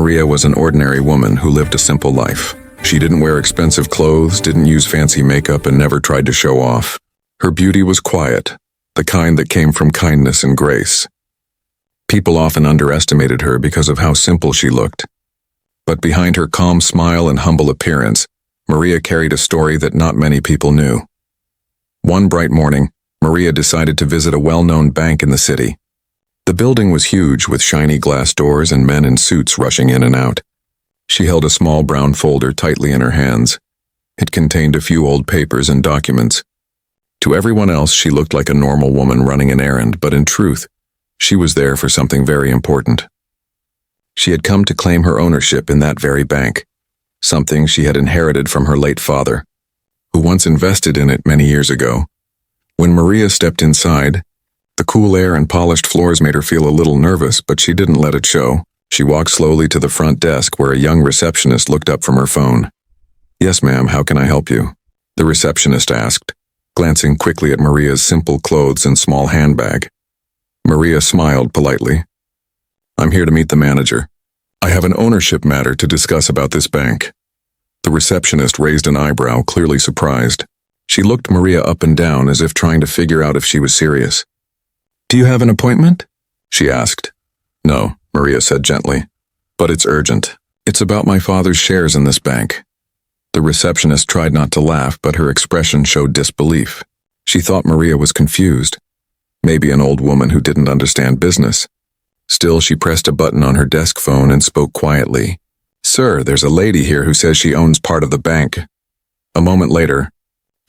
Maria was an ordinary woman who lived a simple life. She didn't wear expensive clothes, didn't use fancy makeup, and never tried to show off. Her beauty was quiet, the kind that came from kindness and grace. People often underestimated her because of how simple she looked. But behind her calm smile and humble appearance, Maria carried a story that not many people knew. One bright morning, Maria decided to visit a well-known bank in the city. The building was huge, with shiny glass doors and men in suits rushing in and out. She held a small brown folder tightly in her hands. It contained a few old papers and documents. To everyone else, she looked like a normal woman running an errand, but in truth, she was there for something very important. She had come to claim her ownership in that very bank, something she had inherited from her late father, who once invested in it many years ago. When Maria stepped inside, the cool air and polished floors made her feel a little nervous, but she didn't let it show. She walked slowly to the front desk where a young receptionist looked up from her phone. "Yes, ma'am, how can I help you?" the receptionist asked, glancing quickly at Maria's simple clothes and small handbag. Maria smiled politely. "I'm here to meet the manager. I have an ownership matter to discuss about this bank." The receptionist raised an eyebrow, clearly surprised. She looked Maria up and down as if trying to figure out if she was serious. "Do you have an appointment?" she asked. "No," Maria said gently, "but it's urgent. It's about my father's shares in this bank." The receptionist tried not to laugh, but her expression showed disbelief. She thought Maria was confused, maybe an old woman who didn't understand business. Still, she pressed a button on her desk phone and spoke quietly. "Sir, there's a lady here who says she owns part of the bank." A moment later,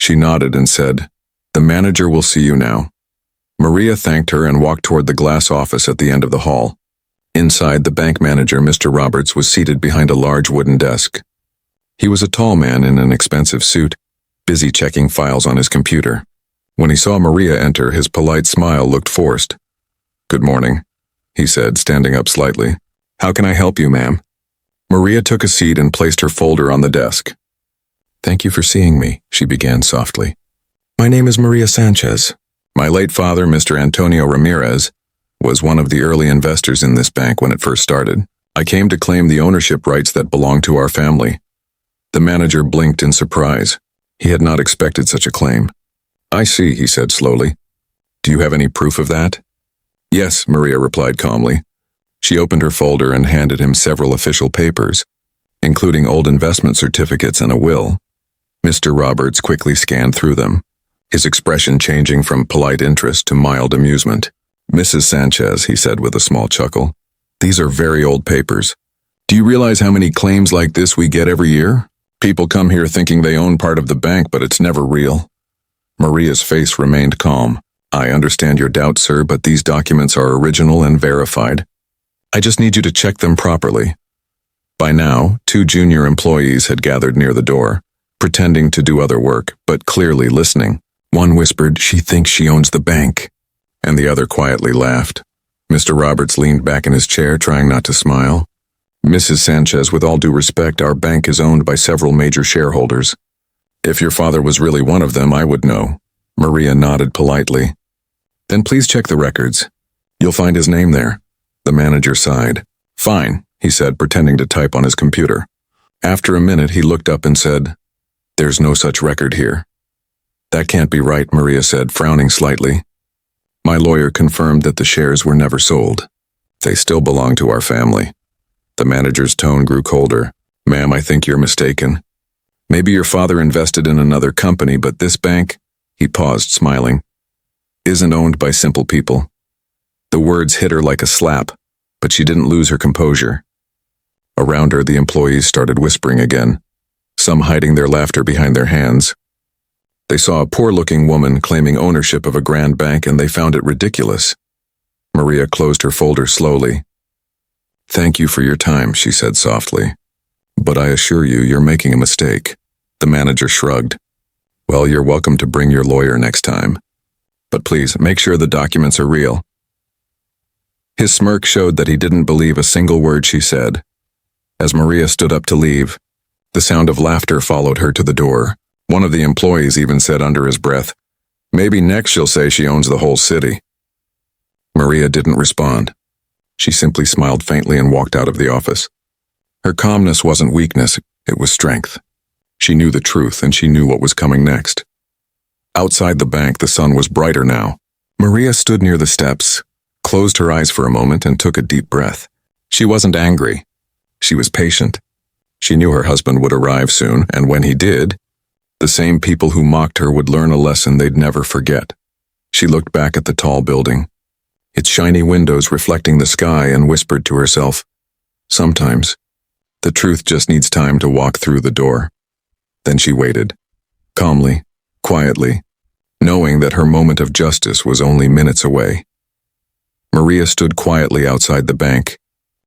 she nodded and said, "The manager will see you now." Maria thanked her and walked toward the glass office at the end of the hall. Inside, the bank manager, Mr. Roberts, was seated behind a large wooden desk. He was a tall man in an expensive suit, busy checking files on his computer. When he saw Maria enter, his polite smile looked forced. "Good morning," he said, standing up slightly. "How can I help you, ma'am?" Maria took a seat and placed her folder on the desk. "Thank you for seeing me," she began softly. "My name is Maria Sanchez. My late father, Mr. Antonio Ramirez, was one of the early investors in this bank when it first started. I came to claim the ownership rights that belong to our family." The manager blinked in surprise. He had not expected such a claim. "I see," he said slowly. "Do you have any proof of that?" "Yes," Maria replied calmly. She opened her folder and handed him several official papers, including old investment certificates and a will. Mr. Roberts quickly scanned through them, his expression changing from polite interest to mild amusement. "Mrs. Sanchez," he said with a small chuckle, "these are very old papers. Do you realize how many claims like this we get every year? People come here thinking they own part of the bank, but it's never real." Maria's face remained calm. "I understand your doubts, sir, but these documents are original and verified. I just need you to check them properly." By now, 2 junior employees had gathered near the door, pretending to do other work, but clearly listening. One whispered, "She thinks she owns the bank," and the other quietly laughed. Mr. Roberts leaned back in his chair, trying not to smile. "Mrs. Sanchez, with all due respect, our bank is owned by several major shareholders. If your father was really one of them, I would know." Maria nodded politely. "Then please check the records. You'll find his name there." The manager sighed. "Fine," he said, pretending to type on his computer. After a minute, he looked up and said, "There's no such record here." "That can't be right," Maria said, frowning slightly. "My lawyer confirmed that the shares were never sold. They still belong to our family." The manager's tone grew colder. "Ma'am, I think you're mistaken. Maybe your father invested in another company, but this bank," he paused, smiling, "isn't owned by simple people." The words hit her like a slap, but she didn't lose her composure. Around her, the employees started whispering again, some hiding their laughter behind their hands. They saw a poor-looking woman claiming ownership of a grand bank, and they found it ridiculous. Maria closed her folder slowly. "Thank you for your time," she said softly. "But I assure you, you're making a mistake." The manager shrugged. "Well, you're welcome to bring your lawyer next time. But please, make sure the documents are real." His smirk showed that he didn't believe a single word she said. As Maria stood up to leave, the sound of laughter followed her to the door. One of the employees even said under his breath, "Maybe next she'll say she owns the whole city." Maria didn't respond. She simply smiled faintly and walked out of the office. Her calmness wasn't weakness, it was strength. She knew the truth and she knew what was coming next. Outside the bank, the sun was brighter now. Maria stood near the steps, closed her eyes for a moment and took a deep breath. She wasn't angry. She was patient. She knew her husband would arrive soon, and when he did, the same people who mocked her would learn a lesson they'd never forget. She looked back at the tall building, its shiny windows reflecting the sky, and whispered to herself, "Sometimes, the truth just needs time to walk through the door." Then she waited, calmly, quietly, knowing that her moment of justice was only minutes away. Maria stood quietly outside the bank,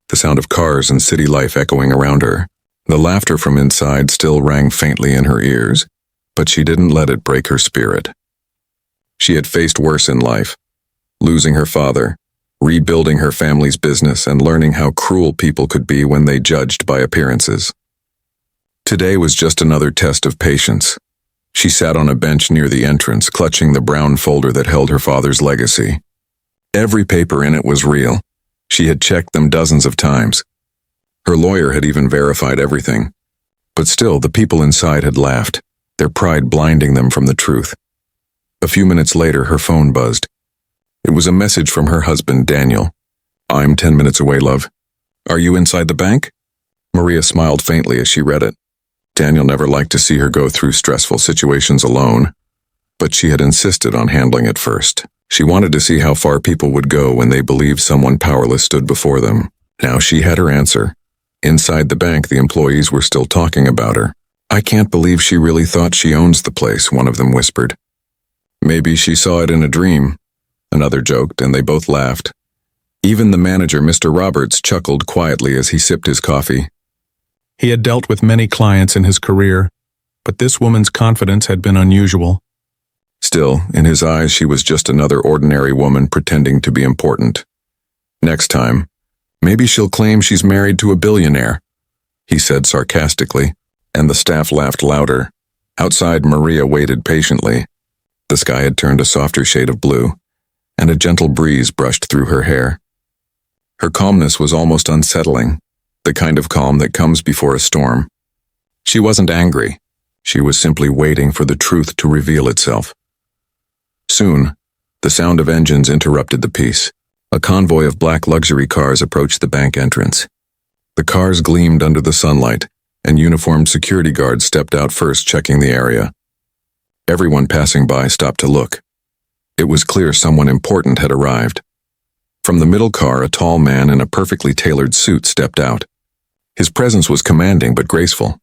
the sound of cars and city life echoing around her. The laughter from inside still rang faintly in her ears, but she didn't let it break her spirit. She had faced worse in life, losing her father, rebuilding her family's business, and learning how cruel people could be when they judged by appearances. Today was just another test of patience. She sat on a bench near the entrance, clutching the brown folder that held her father's legacy. Every paper in it was real. She had checked them dozens of times. Her lawyer had even verified everything. But still, the people inside had laughed, their pride blinding them from the truth. A few minutes later, her phone buzzed. It was a message from her husband, Daniel. "I'm 10 minutes away, love. Are you inside the bank?" Maria smiled faintly as she read it. Daniel never liked to see her go through stressful situations alone, but she had insisted on handling it first. She wanted to see how far people would go when they believed someone powerless stood before them. Now she had her answer. Inside the bank, the employees were still talking about her. "I can't believe she really thought she owns the place," one of them whispered. "Maybe she saw it in a dream," another joked, and they both laughed. Even the manager, Mr. Roberts, chuckled quietly as he sipped his coffee. He had dealt with many clients in his career, but this woman's confidence had been unusual. Still, in his eyes, she was just another ordinary woman pretending to be important. "Next time, maybe she'll claim she's married to a billionaire," he said sarcastically, and the staff laughed louder. Outside, Maria waited patiently. The sky had turned a softer shade of blue, and a gentle breeze brushed through her hair. Her calmness was almost unsettling, the kind of calm that comes before a storm. She wasn't angry. She was simply waiting for the truth to reveal itself. Soon, the sound of engines interrupted the peace. A convoy of black luxury cars approached the bank entrance. The cars gleamed under the sunlight, and uniformed security guards stepped out first, checking the area. Everyone passing by stopped to look. It was clear someone important had arrived. From the middle car, a tall man in a perfectly tailored suit stepped out. His presence was commanding but graceful.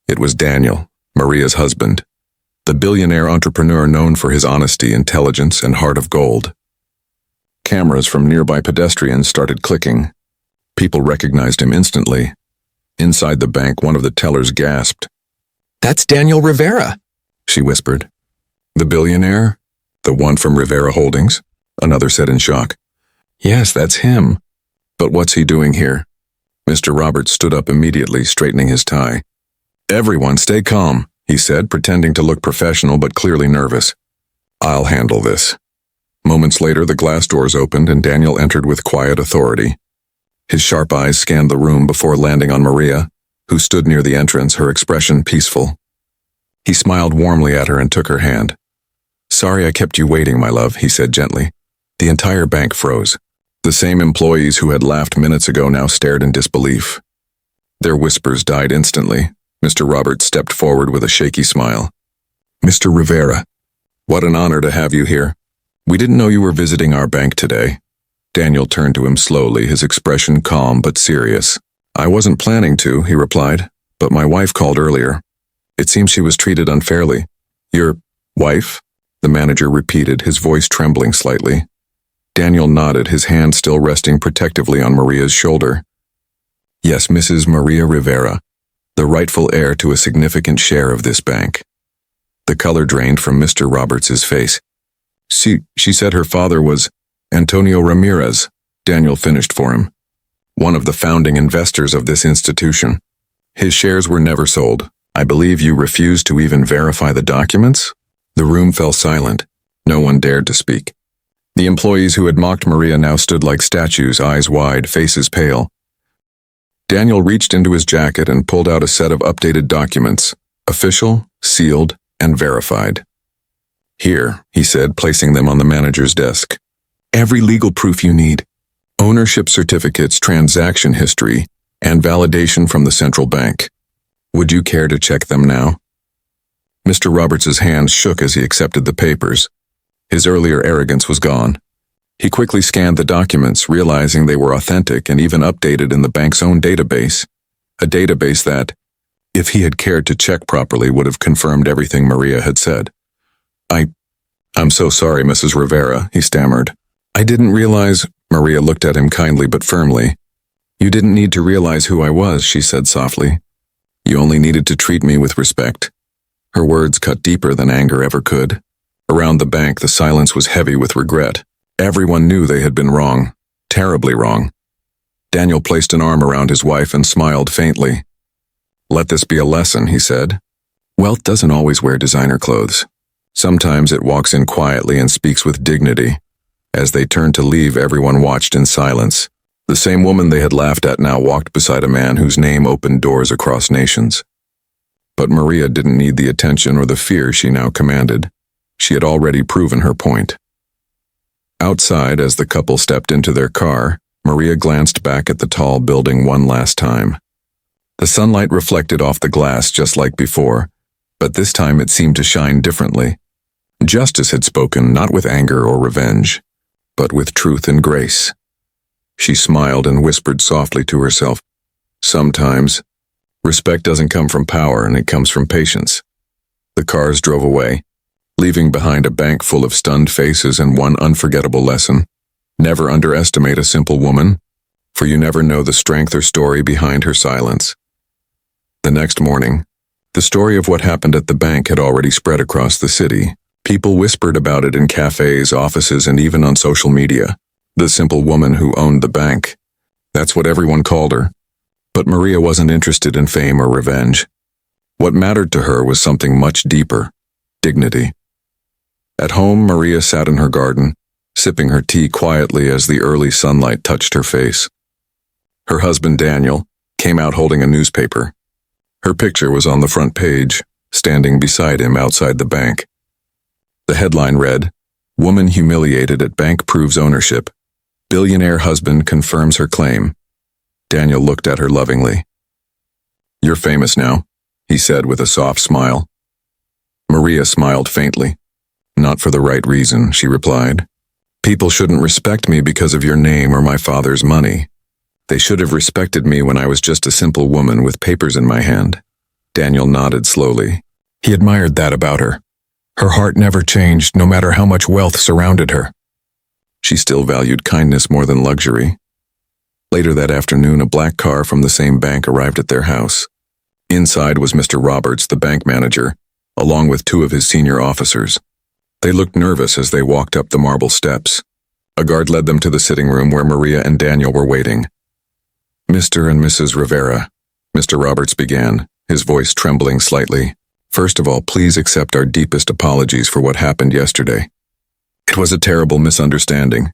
It was Daniel, Maria's husband, the billionaire entrepreneur known for his honesty, intelligence, and heart of gold. Cameras from nearby pedestrians started clicking. People recognized him instantly. Inside the bank, one of the tellers gasped. "That's Daniel Rivera," she whispered. "The billionaire? The one from Rivera Holdings?" another said in shock. "Yes, that's him. But what's he doing here?" Mr. Roberts stood up immediately, straightening his tie. "Everyone stay calm," he said, pretending to look professional but clearly nervous. "I'll handle this." Moments later, the glass doors opened and Daniel entered with quiet authority. His sharp eyes scanned the room before landing on Maria, who stood near the entrance, her expression peaceful. He smiled warmly at her and took her hand. "Sorry I kept you waiting, my love," he said gently. The entire bank froze. The same employees who had laughed minutes ago now stared in disbelief. Their whispers died instantly. Mr. Roberts stepped forward with a shaky smile. "Mr. Rivera, what an honor to have you here. We didn't know you were visiting our bank today." Daniel turned to him slowly, his expression calm but serious. "I wasn't planning to," he replied, "but my wife called earlier. It seems she was treated unfairly." "Your wife?" the manager repeated, his voice trembling slightly. Daniel nodded, his hand still resting protectively on Maria's shoulder. "Yes, Mrs. Maria Rivera, the rightful heir to a significant share of this bank." The color drained from Mr. Roberts's face. She said her father was Antonio Ramirez," Daniel finished for him, "one of the founding investors of this institution. His shares were never sold. I believe you refused to even verify the documents?" The room fell silent. No one dared to speak. The employees who had mocked Maria now stood like statues, eyes wide, faces pale. Daniel reached into his jacket and pulled out a set of updated documents, official, sealed, and verified. "Here," he said, placing them on the manager's desk. "Every legal proof you need. Ownership certificates, transaction history, and validation from the central bank. Would you care to check them now?" Mr. Roberts's hands shook as he accepted the papers. His earlier arrogance was gone. He quickly scanned the documents, realizing they were authentic and even updated in the bank's own database. A database that, if he had cared to check properly, would have confirmed everything Maria had said. I'm so sorry, Mrs. Rivera," he stammered. "I didn't realize—" Maria looked at him kindly but firmly. "You didn't need to realize who I was," she said softly. "You only needed to treat me with respect." Her words cut deeper than anger ever could. Around the bank, the silence was heavy with regret. Everyone knew they had been wrong, terribly wrong. Daniel placed an arm around his wife and smiled faintly. "Let this be a lesson," he said. "Wealth doesn't always wear designer clothes. Sometimes it walks in quietly and speaks with dignity." As they turned to leave, everyone watched in silence. The same woman they had laughed at now walked beside a man whose name opened doors across nations. But Maria didn't need the attention or the fear she now commanded. She had already proven her point. Outside, as the couple stepped into their car, Maria glanced back at the tall building one last time. The sunlight reflected off the glass just like before, but this time it seemed to shine differently. Justice had spoken, not with anger or revenge, but with truth and grace. She smiled and whispered softly to herself, "Sometimes, respect doesn't come from power, and it comes from patience." The cars drove away, leaving behind a bank full of stunned faces and one unforgettable lesson. Never underestimate a simple woman, for you never know the strength or story behind her silence. The next morning, the story of what happened at the bank had already spread across the city. People whispered about it in cafes, offices, and even on social media. The simple woman who owned the bank. That's what everyone called her. But Maria wasn't interested in fame or revenge. What mattered to her was something much deeper: dignity. At home, Maria sat in her garden, sipping her tea quietly as the early sunlight touched her face. Her husband, Daniel, came out holding a newspaper. Her picture was on the front page, standing beside him outside the bank. The headline read, "Woman humiliated at bank proves ownership. Billionaire husband confirms her claim." Daniel looked at her lovingly. "You're famous now," he said with a soft smile. Maria smiled faintly. "Not for the right reason," she replied. "People shouldn't respect me because of your name or my father's money. They should have respected me when I was just a simple woman with papers in my hand." Daniel nodded slowly. He admired that about her. Her heart never changed, no matter how much wealth surrounded her. She still valued kindness more than luxury. Later that afternoon, a black car from the same bank arrived at their house. Inside was Mr. Roberts, the bank manager, along with two of his senior officers. They looked nervous as they walked up the marble steps. A guard led them to the sitting room where Maria and Daniel were waiting. "Mr. and Mrs. Rivera," Mr. Roberts began, his voice trembling slightly. "First of all, please accept our deepest apologies for what happened yesterday. It was a terrible misunderstanding."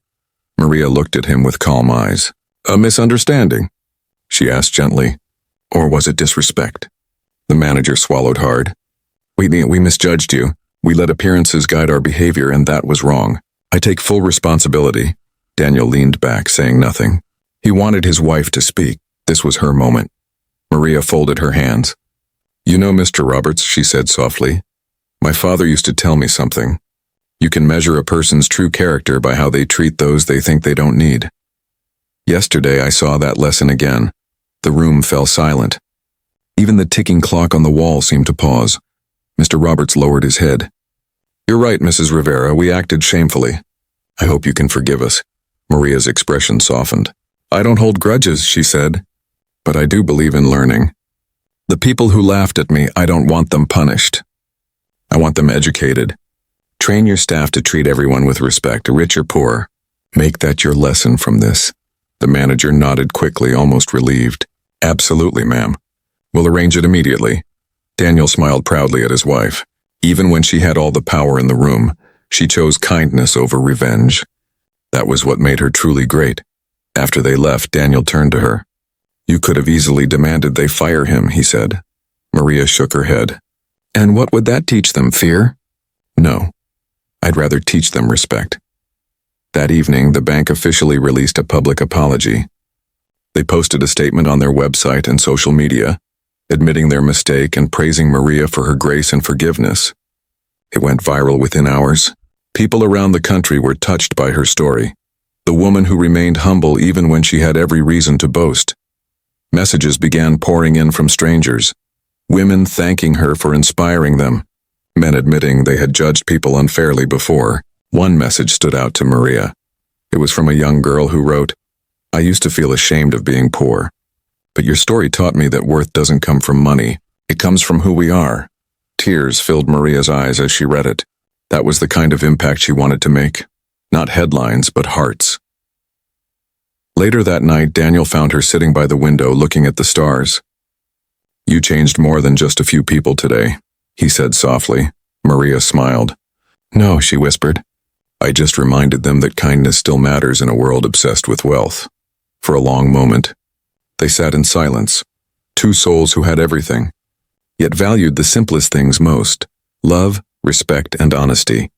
Maria looked at him with calm eyes. "A misunderstanding?" she asked gently. "Or was it disrespect?" The manager swallowed hard. We misjudged you. We let appearances guide our behavior, and that was wrong. I take full responsibility." Daniel leaned back, saying nothing. He wanted his wife to speak. This was her moment. Maria folded her hands. "You know, Mr. Roberts," she said softly, "my father used to tell me something. You can measure a person's true character by how they treat those they think they don't need." Yesterday I saw that lesson again. The room fell silent. Even the ticking clock on the wall seemed to pause. Mr. Roberts lowered his head. "You're right, Mrs. Rivera, we acted shamefully. I hope you can forgive us." Maria's expression softened. "I don't hold grudges," she said, "but I do believe in learning. The people who laughed at me, I don't want them punished. I want them educated. Train your staff to treat everyone with respect, rich or poor. Make that your lesson from this." The manager nodded quickly, almost relieved. "Absolutely, ma'am. We'll arrange it immediately." Daniel smiled proudly at his wife. Even when she had all the power in the room, she chose kindness over revenge. That was what made her truly great. After they left, Daniel turned to her. You could have easily demanded they fire him, he said. Maria shook her head. And what would that teach them, fear? No. I'd rather teach them respect. That evening, the bank officially released a public apology. They posted a statement on their website and social media, admitting their mistake and praising Maria for her grace and forgiveness. It went viral within hours. People around the country were touched by her story. The woman who remained humble even when she had every reason to boast. Messages began pouring in from strangers, women thanking her for inspiring them, men admitting they had judged people unfairly before. One message stood out to Maria. It was from a young girl who wrote, I used to feel ashamed of being poor. But your story taught me that worth doesn't come from money. It comes from who we are. Tears filled Maria's eyes as she read it. That was the kind of impact she wanted to make. Not headlines, but hearts. Later that night, Daniel found her sitting by the window looking at the stars. You changed more than just a few people today, he said softly. Maria smiled. No, she whispered. I just reminded them that kindness still matters in a world obsessed with wealth. For a long moment, they sat in silence, two souls who had everything, yet valued the simplest things most: love, respect, and honesty.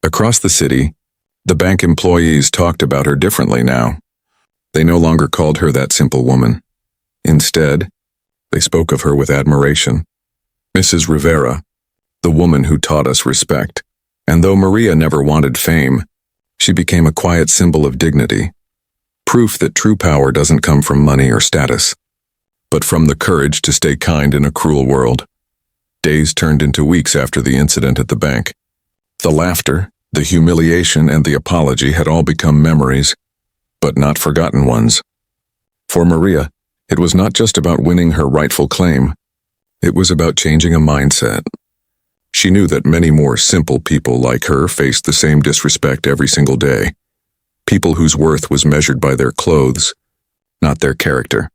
Across the city, the bank employees talked about her differently now. They no longer called her that simple woman. Instead, they spoke of her with admiration. Mrs. Rivera, the woman who taught us respect. And though Maria never wanted fame, she became a quiet symbol of dignity. Proof that true power doesn't come from money or status, but from the courage to stay kind in a cruel world. Days turned into weeks after the incident at the bank. The laughter, the humiliation, and the apology had all become memories, but not forgotten ones. For Maria, it was not just about winning her rightful claim. It was about changing a mindset. She knew that many more simple people like her faced the same disrespect every single day. People whose worth was measured by their clothes, not their character.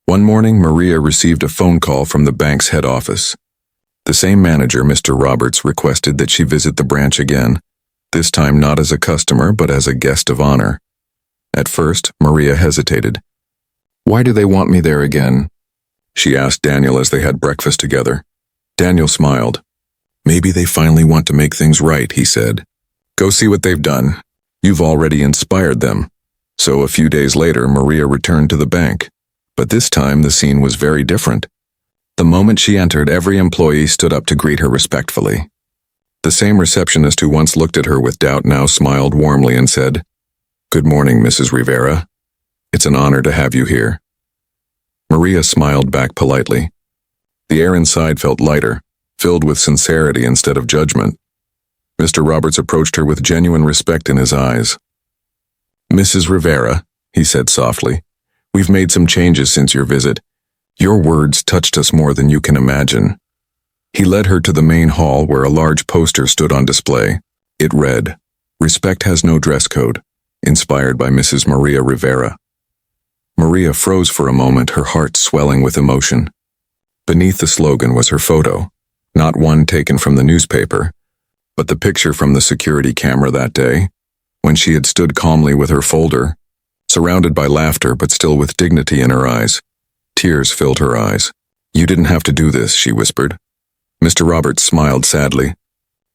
One morning, Maria received a phone call from the bank's head office. The same manager, Mr. Roberts, requested that she visit the branch again, this time not as a customer but as a guest of honor. At first, Maria hesitated. Why do they want me there again? She asked Daniel as they had breakfast together. Daniel smiled. Maybe they finally want to make things right, he said. Go see what they've done. You've already inspired them. So a few days later, Maria returned to the bank. But this time, the scene was very different. The moment she entered, every employee stood up to greet her respectfully. The same receptionist who once looked at her with doubt now smiled warmly and said, Good morning, Mrs. Rivera. It's an honor to have you here. Maria smiled back politely. The air inside felt lighter, filled with sincerity instead of judgment. Mr. Roberts approached her with genuine respect in his eyes. Mrs. Rivera, he said softly, we've made some changes since your visit. Your words touched us more than you can imagine. He led her to the main hall where a large poster stood on display. It read, Respect has no dress code, inspired by Mrs. Maria Rivera. Maria froze for a moment, her heart swelling with emotion. Beneath the slogan was her photo, not one taken from the newspaper, but the picture from the security camera that day, when she had stood calmly with her folder, surrounded by laughter but still with dignity in her eyes. Tears filled her eyes. You didn't have to do this, she whispered. Mr. Roberts smiled sadly.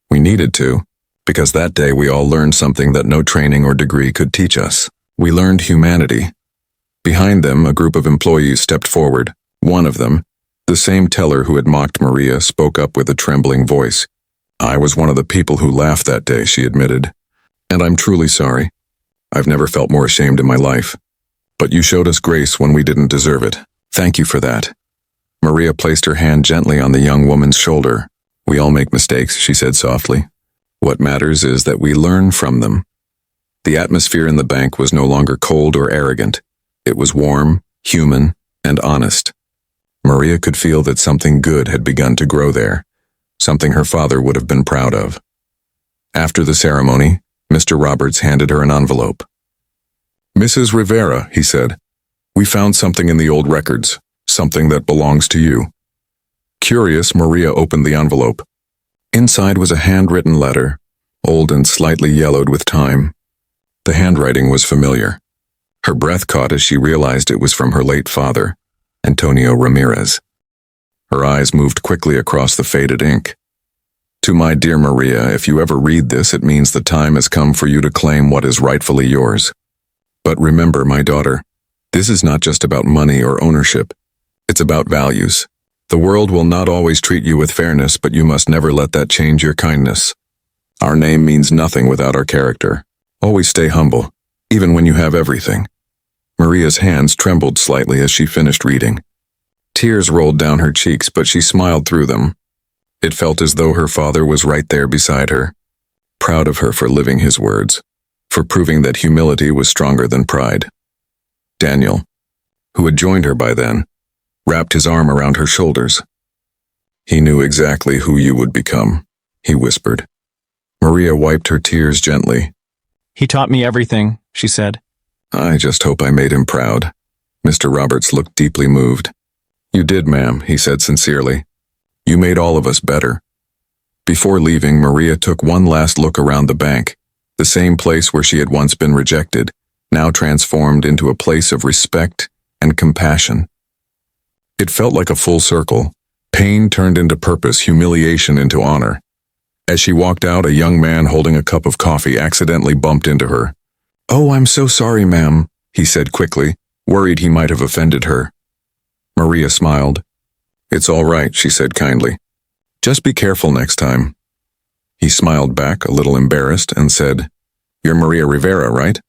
We needed to, because that day we all learned something that no training or degree could teach us. We learned humanity. Behind them, a group of employees stepped forward. One of them, the same teller who had mocked Maria, spoke up with a trembling voice. I was one of the people who laughed that day, she admitted. And I'm truly sorry. I've never felt more ashamed in my life. But you showed us grace when we didn't deserve it. Thank you for that. Maria placed her hand gently on the young woman's shoulder. We all make mistakes, she said softly. What matters is that we learn from them. The atmosphere in the bank was no longer cold or arrogant. It was warm, human, and honest. Maria could feel that something good had begun to grow there, something her father would have been proud of. After the ceremony, Mr. Roberts handed her an envelope. Mrs. Rivera, he said, we found something in the old records, something that belongs to you. Curious, Maria opened the envelope. Inside was a handwritten letter, old and slightly yellowed with time. The handwriting was familiar. Her breath caught as she realized it was from her late father, Antonio Ramirez. Her eyes moved quickly across the faded ink. To my dear Maria, if you ever read this, it means the time has come for you to claim what is rightfully yours. But remember, my daughter, this is not just about money or ownership. It's about values. The world will not always treat you with fairness, but you must never let that change your kindness. Our name means nothing without our character. Always stay humble, even when you have everything. Maria's hands trembled slightly as she finished reading. Tears rolled down her cheeks, but she smiled through them. It felt as though her father was right there beside her, proud of her for living his words, for proving that humility was stronger than pride. Daniel, who had joined her by then, wrapped his arm around her shoulders. He knew exactly who you would become, he whispered. Maria wiped her tears gently. He taught me everything, she said. I just hope I made him proud. Mr. Roberts looked deeply moved. You did, ma'am, he said sincerely. You made all of us better. Before leaving, Maria took one last look around the bank, the same place where she had once been rejected, now transformed into a place of respect and compassion. It felt like a full circle. Pain turned into purpose, humiliation into honor. As she walked out, a young man holding a cup of coffee accidentally bumped into her. Oh, I'm so sorry, ma'am, he said quickly, worried he might have offended her. Maria smiled. It's all right, she said kindly. Just be careful next time. He smiled back, a little embarrassed, and said, You're Maria Rivera, right?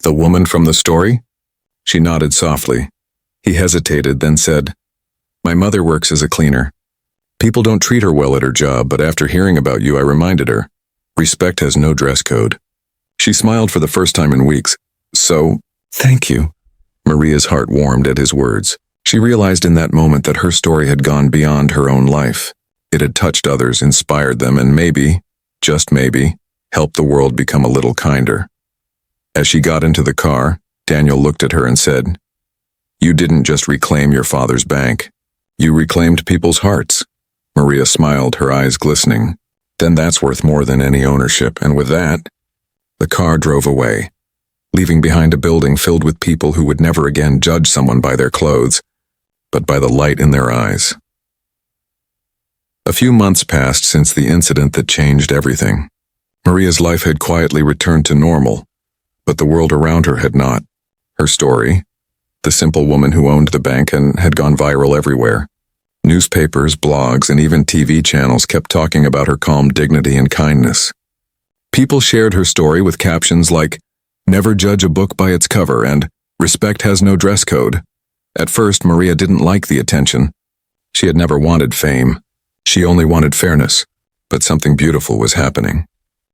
The woman from the story? She nodded softly. He hesitated, then said, My mother works as a cleaner. People don't treat her well at her job, but after hearing about you, I reminded her. Respect has no dress code. She smiled for the first time in weeks. So, thank you. Maria's heart warmed at his words. She realized in that moment that her story had gone beyond her own life. It had touched others, inspired them, and maybe, just maybe, helped the world become a little kinder. As she got into the car, Daniel looked at her and said, You didn't just reclaim your father's bank. You reclaimed people's hearts. Maria smiled, her eyes glistening. Then that's worth more than any ownership, and with that, the car drove away, leaving behind a building filled with people who would never again judge someone by their clothes, but by the light in their eyes. A few months passed since the incident that changed everything. Maria's life had quietly returned to normal, but the world around her had not. Her story, the simple woman who owned the bank, and had gone viral everywhere. Newspapers, blogs, and even TV channels kept talking about her calm dignity and kindness. People shared her story with captions like, Never judge a book by its cover, and Respect has no dress code. At first, Maria didn't like the attention. She had never wanted fame. She only wanted fairness. But something beautiful was happening.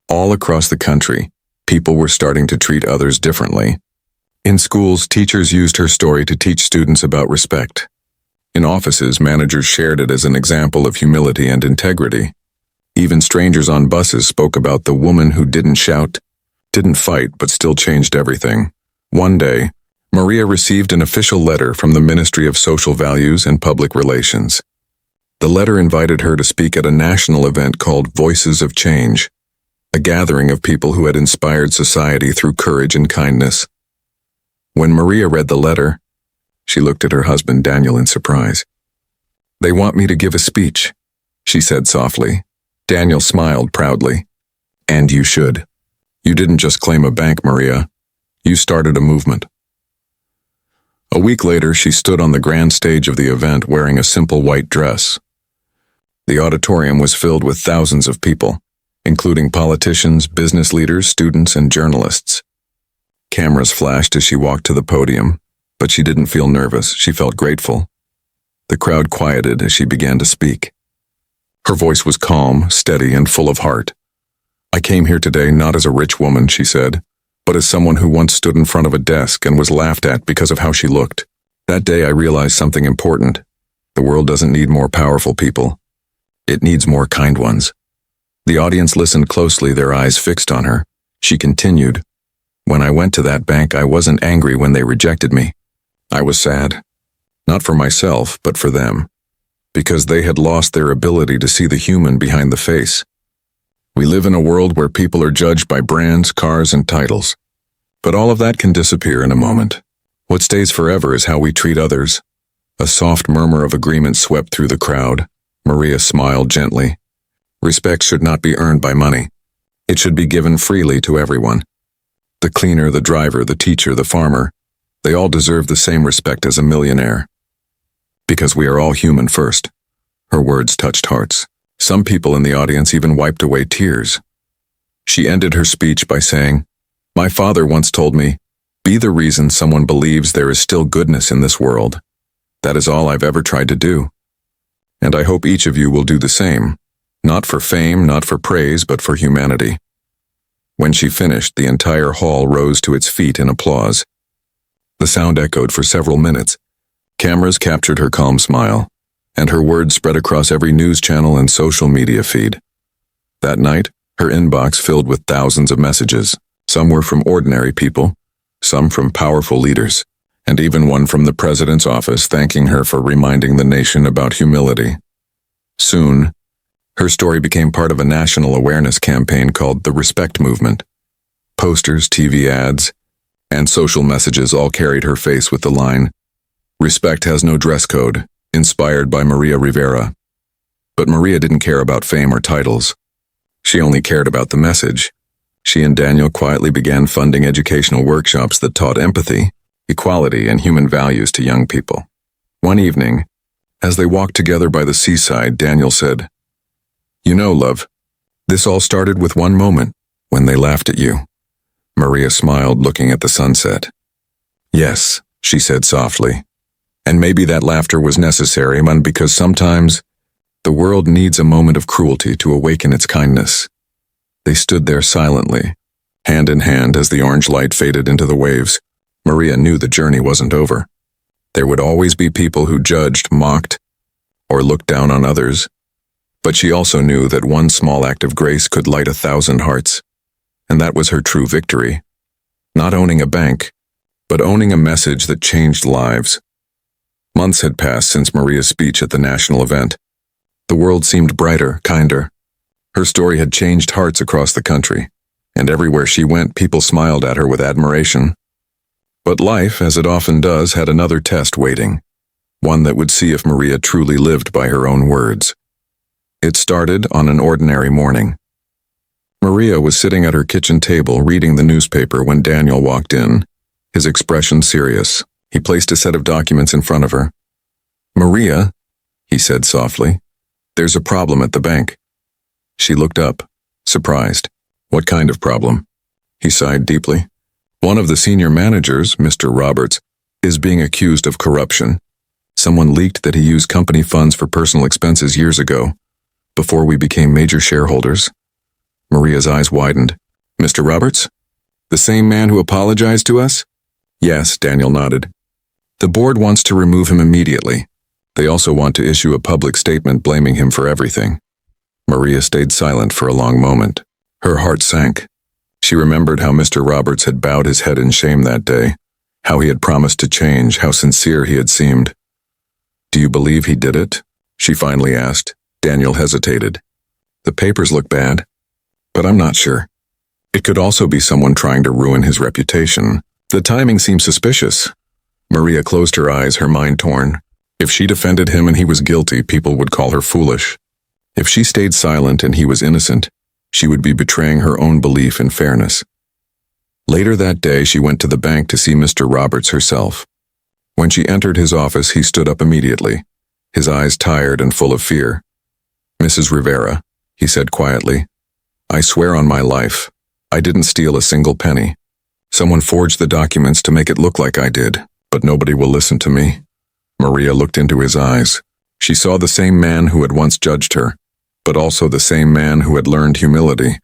All across the country, people were starting to treat others differently. In schools, teachers used her story to teach students about respect. In offices, managers shared it as an example of humility and integrity. Even strangers on buses spoke about the woman who didn't shout, didn't fight, but still changed everything. One day, Maria received an official letter from the Ministry of Social Values and Public Relations. The letter invited her to speak at a national event called Voices of Change, a gathering of people who had inspired society through courage and kindness. When Maria read the letter, she looked at her husband Daniel in surprise. They want me to give a speech, she said softly. Daniel smiled proudly. And you should. You didn't just claim a bank, Maria. You started a movement. A week later, she stood on the grand stage of the event wearing a simple white dress. The auditorium was filled with thousands of people, including politicians, business leaders, students, and journalists. Cameras flashed as she walked to the podium, but she didn't feel nervous. She felt grateful. The crowd quieted as she began to speak. Her voice was calm, steady, and full of heart. I came here today not as a rich woman, she said, but as someone who once stood in front of a desk and was laughed at because of how she looked. That day I realized something important. The world doesn't need more powerful people. It needs more kind ones. The audience listened closely, their eyes fixed on her. She continued, When I went to that bank, I wasn't angry when they rejected me. I was sad. Not for myself, but for them. Because they had lost their ability to see the human behind the face. We live in a world where people are judged by brands, cars, and titles. But all of that can disappear in a moment. What stays forever is how we treat others. A soft murmur of agreement swept through the crowd. Maria smiled gently. Respect should not be earned by money. It should be given freely to everyone. The cleaner, the driver, the teacher, the farmer, they all deserve the same respect as a millionaire. Because we are all human first. Her words touched hearts. Some people in the audience even wiped away tears. She ended her speech by saying, "My father once told me, be the reason someone believes there is still goodness in this world. That is all I've ever tried to do. And I hope each of you will do the same. Not for fame, not for praise, but for humanity." When she finished, the entire hall rose to its feet in applause. The sound echoed for several minutes. Cameras captured her calm smile, and her words spread across every news channel and social media feed. That night, her inbox filled with thousands of messages. Some were from ordinary people, some from powerful leaders, and even one from the president's office thanking her for reminding the nation about humility. Soon, her story became part of a national awareness campaign called the Respect Movement. Posters, TV ads, and social messages all carried her face with the line, "Respect has no dress code," inspired by Maria Rivera. But Maria didn't care about fame or titles. She only cared about the message. She and Daniel quietly began funding educational workshops that taught empathy, equality, and human values to young people. One evening, as they walked together by the seaside, Daniel said, "You know, love, this all started with one moment, when they laughed at you." Maria smiled, looking at the sunset. "Yes," she said softly. "And maybe that laughter was necessary, because sometimes the world needs a moment of cruelty to awaken its kindness." They stood there silently, hand in hand as the orange light faded into the waves. Maria knew the journey wasn't over. There would always be people who judged, mocked, or looked down on others. But she also knew that one small act of grace could light 1,000 hearts. And that was her true victory. Not owning a bank, but owning a message that changed lives. Months had passed since Maria's speech at the national event. The world seemed brighter, kinder. Her story had changed hearts across the country, and everywhere she went, people smiled at her with admiration. But life, as it often does, had another test waiting, one that would see if Maria truly lived by her own words. It started on an ordinary morning. Maria was sitting at her kitchen table reading the newspaper when Daniel walked in, his expression serious. He placed a set of documents in front of her. "Maria," he said softly, "there's a problem at the bank." She looked up, surprised. "What kind of problem?" He sighed deeply. "One of the senior managers, Mr. Roberts, is being accused of corruption. Someone leaked that he used company funds for personal expenses years ago, before we became major shareholders." Maria's eyes widened. "Mr. Roberts? The same man who apologized to us?" "Yes," Daniel nodded. "The board wants to remove him immediately. They also want to issue a public statement blaming him for everything." Maria stayed silent for a long moment. Her heart sank. She remembered how Mr. Roberts had bowed his head in shame that day, how he had promised to change, how sincere he had seemed. "Do you believe he did it?" she finally asked. Daniel hesitated. "The papers look bad, but I'm not sure. It could also be someone trying to ruin his reputation. The timing seems suspicious." Maria closed her eyes, her mind torn. If she defended him and he was guilty, people would call her foolish. If she stayed silent and he was innocent, she would be betraying her own belief in fairness. Later that day, she went to the bank to see Mr. Roberts herself. When she entered his office, he stood up immediately, his eyes tired and full of fear. "Mrs. Rivera," he said quietly, "I swear on my life, I didn't steal a single penny. Someone forged the documents to make it look like I did, but nobody will listen to me." Maria looked into his eyes. She saw the same man who had once judged her, but also the same man who had learned humility.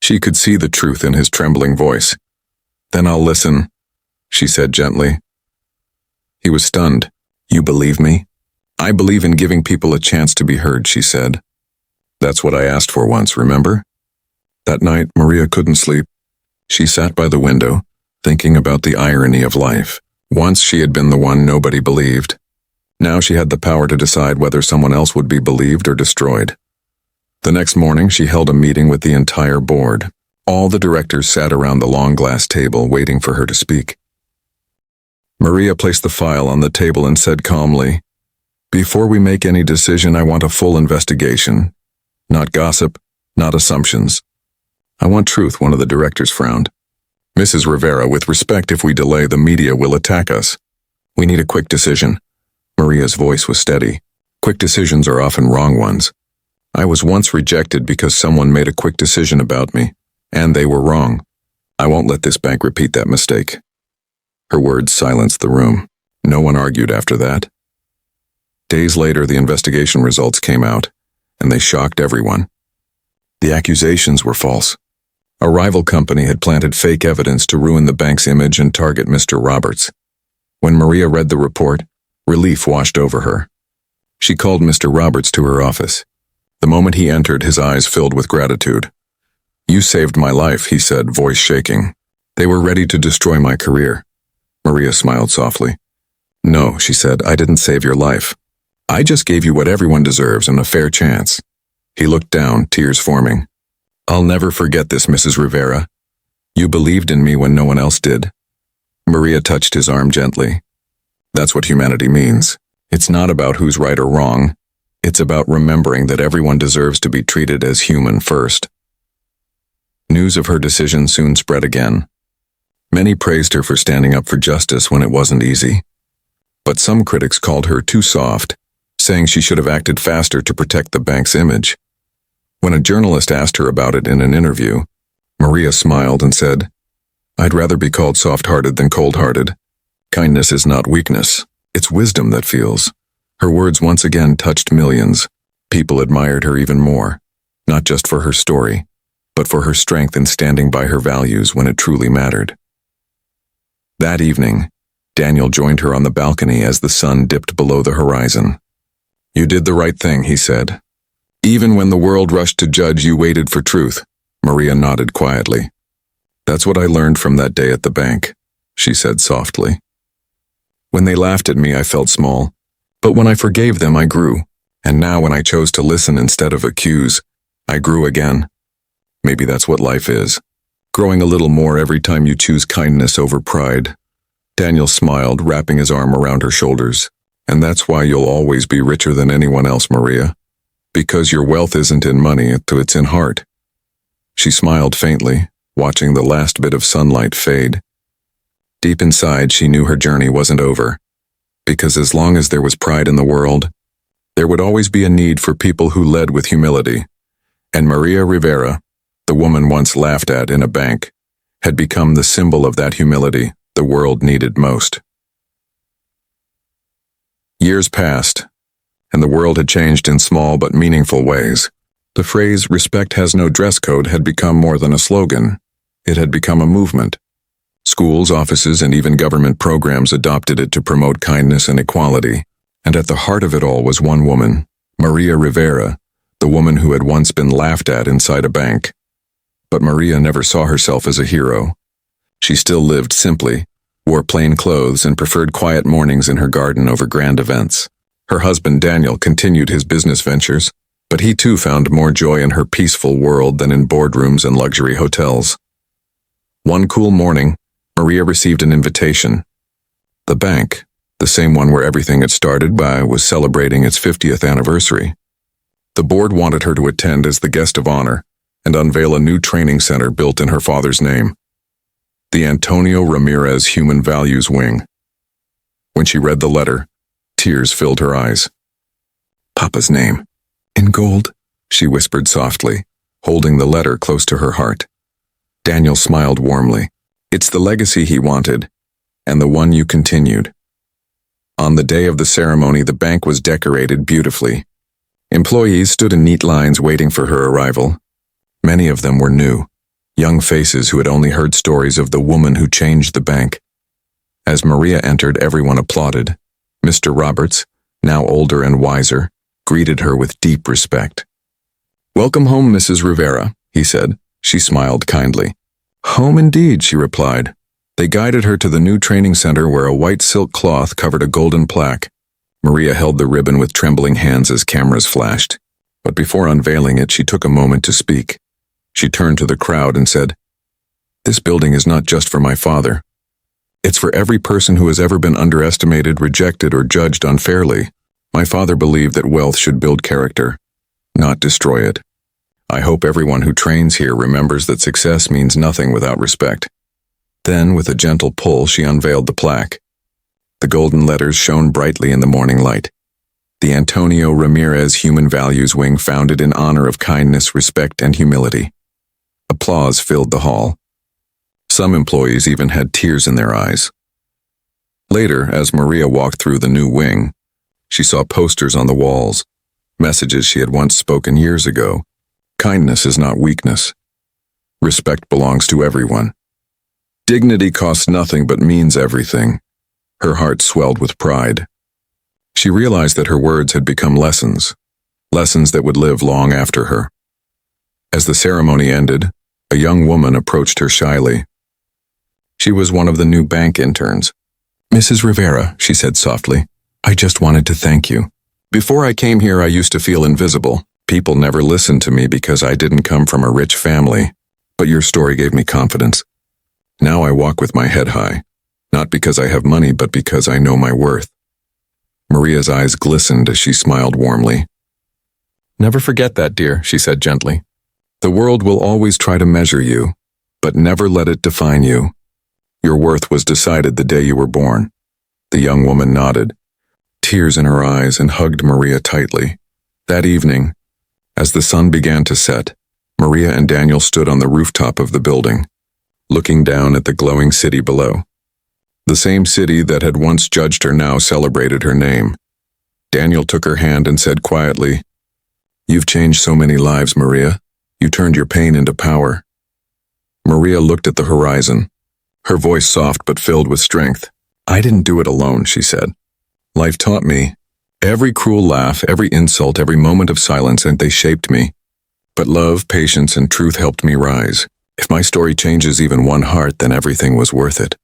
She could see the truth in his trembling voice. "Then I'll listen," she said gently. He was stunned. "You believe me?" "I believe in giving people a chance to be heard," she said. "That's what I asked for once, remember?" That night, Maria couldn't sleep. She sat by the window, thinking about the irony of life. Once she had been the one nobody believed. Now she had the power to decide whether someone else would be believed or destroyed. The next morning, she held a meeting with the entire board. All the directors sat around the long glass table waiting for her to speak. Maria placed the file on the table and said calmly, "Before we make any decision, I want a full investigation. Not gossip, not assumptions. I want truth," one of the directors frowned. "Mrs. Rivera, with respect, if we delay, the media will attack us. We need a quick decision." Maria's voice was steady. "Quick decisions are often wrong ones. I was once rejected because someone made a quick decision about me, and they were wrong. I won't let this bank repeat that mistake." Her words silenced the room. No one argued after that. Days later, the investigation results came out, and they shocked everyone. The accusations were false. A rival company had planted fake evidence to ruin the bank's image and target Mr. Roberts. When Maria read the report, relief washed over her. She called Mr. Roberts to her office. The moment he entered, his eyes filled with gratitude. "You saved my life," he said, voice shaking. "They were ready to destroy my career." Maria smiled softly. "No," she said, "I didn't save your life. I just gave you what everyone deserves and a fair chance." He looked down, tears forming. "I'll never forget this, Mrs. Rivera. You believed in me when no one else did." Maria touched his arm gently. "That's what humanity means. It's not about who's right or wrong. It's about remembering that everyone deserves to be treated as human first." News of her decision soon spread again. Many praised her for standing up for justice when it wasn't easy. But some critics called her too soft, saying she should have acted faster to protect the bank's image. When a journalist asked her about it in an interview, Maria smiled and said, "I'd rather be called soft-hearted than cold-hearted. Kindness is not weakness, it's wisdom that feels." Her words once again touched millions. People admired her even more, not just for her story, but for her strength in standing by her values when it truly mattered. That evening, Daniel joined her on the balcony as the sun dipped below the horizon. "You did the right thing," he said. "Even when the world rushed to judge, you waited for truth." Maria nodded quietly. "That's what I learned from that day at the bank," she said softly. "When they laughed at me, I felt small. But when I forgave them, I grew. And now when I chose to listen instead of accuse, I grew again. Maybe that's what life is. Growing a little more every time you choose kindness over pride." Daniel smiled, wrapping his arm around her shoulders. "And that's why you'll always be richer than anyone else, Maria. Because your wealth isn't in money, it's in heart." She smiled faintly, watching the last bit of sunlight fade. Deep inside, she knew her journey wasn't over. Because as long as there was pride in the world, there would always be a need for people who led with humility. And Maria Rivera, the woman once laughed at in a bank, had become the symbol of that humility the world needed most. Years passed, and the world had changed in small but meaningful ways. The phrase, "respect has no dress code," had become more than a slogan. It had become a movement. Schools, offices, and even government programs adopted it to promote kindness and equality. And at the heart of it all was one woman, Maria Rivera, the woman who had once been laughed at inside a bank. But Maria never saw herself as a hero. She still lived simply, wore plain clothes, and preferred quiet mornings in her garden over grand events. Her husband Daniel continued his business ventures, but he too found more joy in her peaceful world than in boardrooms and luxury hotels. One cool morning, Maria received an invitation. The bank, the same one where everything had started, was celebrating its 50th anniversary. The board wanted her to attend as the guest of honor and unveil a new training center built in her father's name, the Antonio Ramirez Human Values Wing. When she read the letter, tears filled her eyes. "Papa's name, in gold," she whispered softly, holding the letter close to her heart. Daniel smiled warmly. "It's the legacy he wanted, and the one you continued." On the day of the ceremony, the bank was decorated beautifully. Employees stood in neat lines waiting for her arrival. Many of them were new, young faces who had only heard stories of the woman who changed the bank. As Maria entered, everyone applauded. Mr. Roberts, now older and wiser, greeted her with deep respect. "Welcome home, Mrs. Rivera," he said. She smiled kindly. "Home indeed," she replied. They guided her to the new training center where a white silk cloth covered a golden plaque. Maria held the ribbon with trembling hands as cameras flashed. But before unveiling it, she took a moment to speak. She turned to the crowd and said, "This building is not just for my father. It's for every person who has ever been underestimated, rejected, or judged unfairly. My father believed that wealth should build character, not destroy it. I hope everyone who trains here remembers that success means nothing without respect." Then, with a gentle pull, she unveiled the plaque. The golden letters shone brightly in the morning light. The Antonio Ramirez Human Values Wing, founded in honor of kindness, respect, and humility. Applause filled the hall. Some employees even had tears in their eyes. Later, as Maria walked through the new wing, she saw posters on the walls, messages she had once spoken years ago. Kindness is not weakness. Respect belongs to everyone. Dignity costs nothing but means everything. Her heart swelled with pride. She realized that her words had become lessons that would live long after her. As the ceremony ended, a young woman approached her shyly. She was one of the new bank interns. "Mrs. Rivera," she said softly, "I just wanted to thank you. Before I came here, I used to feel invisible. People never listened to me because I didn't come from a rich family. But your story gave me confidence. Now I walk with my head high, not because I have money, but because I know my worth." Maria's eyes glistened as she smiled warmly. "Never forget that, dear," she said gently. "The world will always try to measure you, but never let it define you. Your worth was decided the day you were born." The young woman nodded, tears in her eyes, and hugged Maria tightly. That evening, as the sun began to set, Maria and Daniel stood on the rooftop of the building, looking down at the glowing city below. The same city that had once judged her now celebrated her name. Daniel took her hand and said quietly, "You've changed so many lives, Maria. You turned your pain into power." Maria looked at the horizon, her voice soft but filled with strength. "I didn't do it alone," she said. "Life taught me. Every cruel laugh, every insult, every moment of silence, and they shaped me. But love, patience, and truth helped me rise. If my story changes even one heart, then everything was worth it."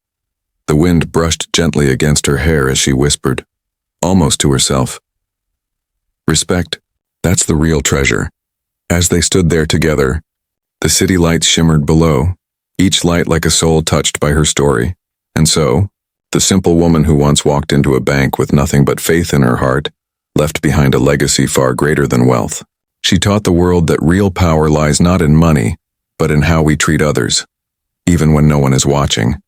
The wind brushed gently against her hair as she whispered, almost to herself, "Respect, that's the real treasure." As they stood there together, the city lights shimmered below, each light like a soul touched by her story. And so, the simple woman who once walked into a bank with nothing but faith in her heart left behind a legacy far greater than wealth. She taught the world that real power lies not in money, but in how we treat others, even when no one is watching.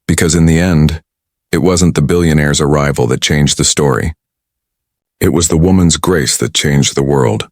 Because in the end, it wasn't the billionaire's arrival that changed the story. It was the woman's grace that changed the world.